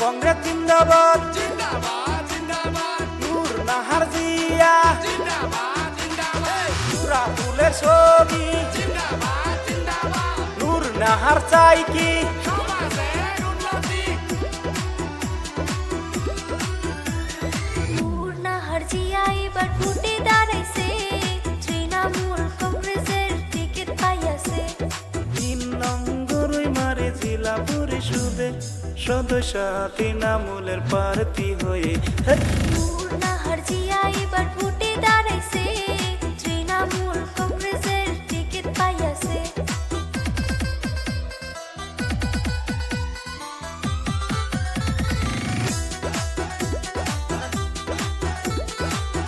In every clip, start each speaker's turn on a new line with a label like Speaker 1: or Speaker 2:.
Speaker 1: কংগ্রেস জিন্দাবাদ
Speaker 2: জিন্দাবাদ জিন্দাবাদ
Speaker 1: নূর নাহার জিয়া
Speaker 2: জিন্দাবাদ জিন্দাবাদ
Speaker 1: জোড়া ফুলের ছবি
Speaker 2: জিন্দাবাদ জিন্দাবাদ
Speaker 1: নূর নাহার চাই কি
Speaker 2: সমাজের উন্নতি
Speaker 3: নূর নাহার জিয়া এবার ভোটে দাঁড়াইছে তৃণমূল কংগ্রেসের টিকিট পাইয়াছে
Speaker 1: 3 নম্বর মারে জেলা পরিষদে সদস্য তৃণমূলের প্রার্থী হয়ে
Speaker 3: নূর নাহার জিয়া এবার ভোটে দাঁড়াইছে তৃণমূল কংগ্রেসের টিকিট পাইয়াছে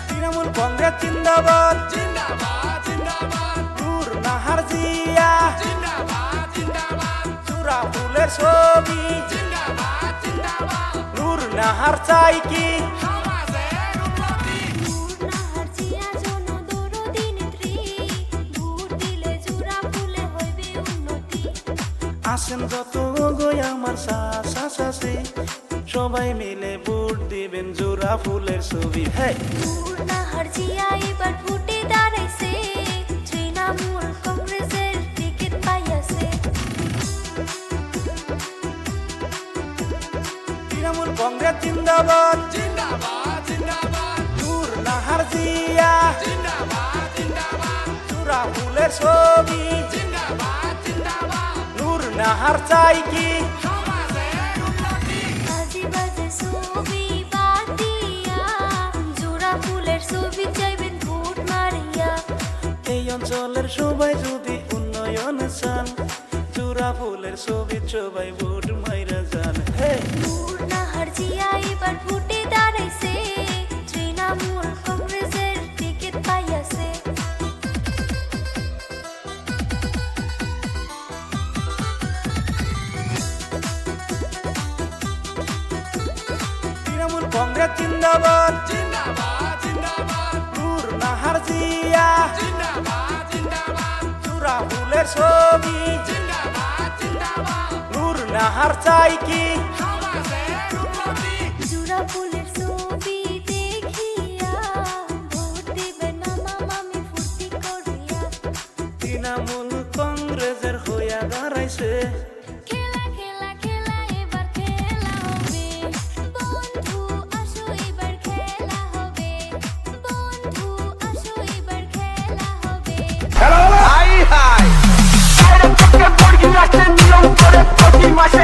Speaker 1: তৃণমূল কংগ্রেস জিন্দাবাদ
Speaker 2: জিন্দাবাদ জিন্দাবাদ
Speaker 1: নূর নাহার জিয়া
Speaker 2: জিন্দাবাদ জিন্দাবাদ
Speaker 1: জোড়া ফুলের ছবি
Speaker 2: জিন্দাবাদ জিন্দাবাদ
Speaker 1: নূর নাহার চাই কি
Speaker 2: সমাজের উন্নতি
Speaker 3: নূর নাহার জিয়া জনদরদি নেত্রী ভোট দিলে জোড়া ফুলে হইবে উন্নতি
Speaker 1: আসেন যত গই আমার শাশাশে সবাই মিলে ভোট দিবেন জোড়া ফুলের ছবি
Speaker 3: নূর নাহার জিয়া এবার ভোটে দাঁড়াইছে তৃণমূল কংগ্রেসের টিকিট পাইয়াছে
Speaker 1: তৃণমূল কংগ্রেস জিন্দাবাদ
Speaker 2: জিন্দাবাদ জিন্দাবাদ
Speaker 1: নূর নাহার জিয়া
Speaker 2: জিন্দাবাদ জিন্দাবাদ
Speaker 1: জোড়া ফুলের ছবি
Speaker 2: জিন্দাবাদ জিন্দাবাদ
Speaker 1: নূর নাহার চাই কি
Speaker 2: সমাজের উন্নতি
Speaker 3: বাজে বাজে ছবি বাদ দিয়া জোড়া ফুলের ছবি চাইবেন ভোট মারিয়া
Speaker 1: এই অঞ্চলের সবাই যদি উন্নয়ন চান জোড়া ফুলের ছবি সবাই ভোট মাইরা যান
Speaker 3: নূর নাহার জিয়া এবার ভোটে দাঁড়াইছে তৃণমূল কংগ্রেসের টিকিট পাইয়াছে
Speaker 1: তৃণমূল কংগ্রেস জিন্দাবাদ
Speaker 2: জিন্দাবাদ জিন্দাবাদ
Speaker 1: নূর নাহার জিয়া
Speaker 2: জিন্দাবাদ জিন্দাবাদ
Speaker 1: জোড়া ফুলের ছবি
Speaker 2: জিন্দাবাদ জিন্দাবাদ
Speaker 1: নূর নাহার চাই কি
Speaker 2: সমাজের উন্নতি
Speaker 3: জোড়া ফুলের ছবি দেখিয়া ভোট দিবেন মামা মামি ফুর্তি করিয়া
Speaker 1: তৃণমূল কংগ্রেসের হইয়া দাঁড়াইছে
Speaker 3: খেলা খেলা খেলা এবার খেলা হবে বন্ধু আসো এবার খেলা হবে বন্ধু আসো এবার খেলা হবে
Speaker 4: হাই হাই আরে তোকে বড়ি রাখতে নিয়ম করে প্রতি মাসে